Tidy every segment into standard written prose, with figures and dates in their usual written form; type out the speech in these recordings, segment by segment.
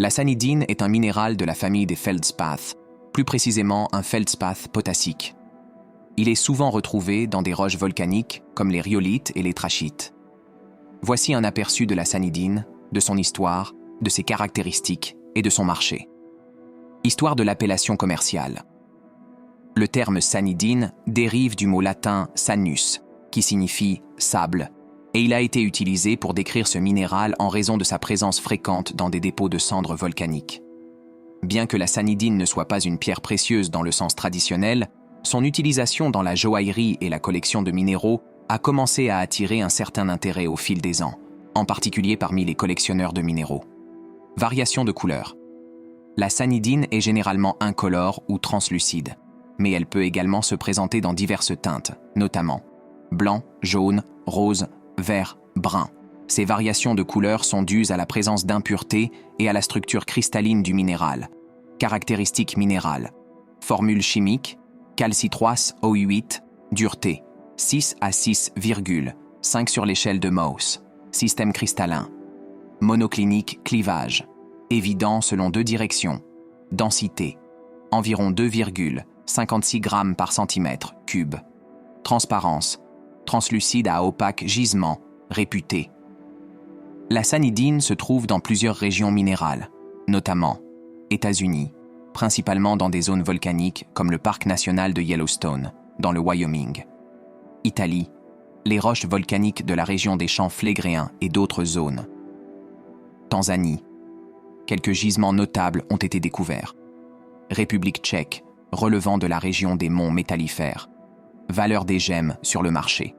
La sanidine est un minéral de la famille des feldspaths, plus précisément un feldspath potassique. Il est souvent retrouvé dans des roches volcaniques comme les rhyolites et les trachytes. Voici un aperçu de la sanidine, de son histoire, de ses caractéristiques et de son marché. Histoire de l'appellation commerciale. Le terme sanidine dérive du mot latin sanus, qui signifie sable, et il a été utilisé pour décrire ce minéral en raison de sa présence fréquente dans des dépôts de cendres volcaniques. Bien que la sanidine ne soit pas une pierre précieuse dans le sens traditionnel, son utilisation dans la joaillerie et la collection de minéraux a commencé à attirer un certain intérêt au fil des ans, en particulier parmi les collectionneurs de minéraux. Variation de couleur. La sanidine est généralement incolore ou translucide, mais elle peut également se présenter dans diverses teintes, notamment blanc, jaune, rose, vert, brun. Ces variations de couleurs sont dues à la présence d'impuretés et à la structure cristalline du minéral. Caractéristiques minérales. Formule chimique, calcitroise OU8, dureté, 6 à 6,5 sur l'échelle de Mohs. Système cristallin. Monoclinique clivage. Évident selon deux directions. Densité. Environ 2,56 grammes par centimètre cube. Transparence. Translucide à opaque gisement, réputé. La sanidine se trouve dans plusieurs régions minérales, notamment États-Unis, principalement dans des zones volcaniques comme le parc national de Yellowstone, dans le Wyoming. Italie, les roches volcaniques de la région des champs flégréens et d'autres zones. Tanzanie, quelques gisements notables ont été découverts. République tchèque, relevant de la région des monts métallifères. Valeur des gemmes sur le marché.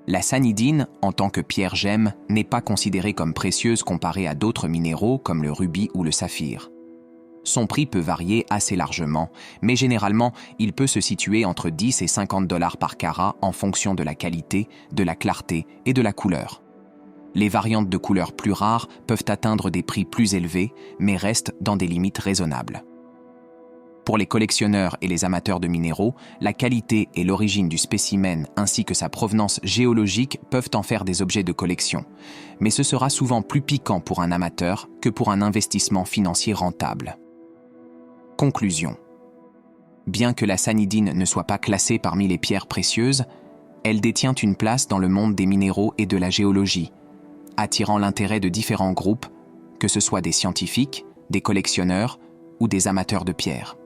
La sanidine, en tant que pierre-gemme, n'est pas considérée comme précieuse comparée à d'autres minéraux comme le rubis ou le saphir. Son prix peut varier assez largement, mais généralement, il peut se situer entre 10 et 50 $ par carat en fonction de la qualité, de la clarté et de la couleur. Les variantes de couleurs plus rares peuvent atteindre des prix plus élevés, mais restent dans des limites raisonnables. Pour les collectionneurs et les amateurs de minéraux, la qualité et l'origine du spécimen ainsi que sa provenance géologique peuvent en faire des objets de collection. Mais ce sera souvent plus piquant pour un amateur que pour un investissement financier rentable. Conclusion. Bien que la sanidine ne soit pas classée parmi les pierres précieuses, elle détient une place dans le monde des minéraux et de la géologie, attirant l'intérêt de différents groupes, que ce soit des scientifiques, des collectionneurs ou des amateurs de pierres.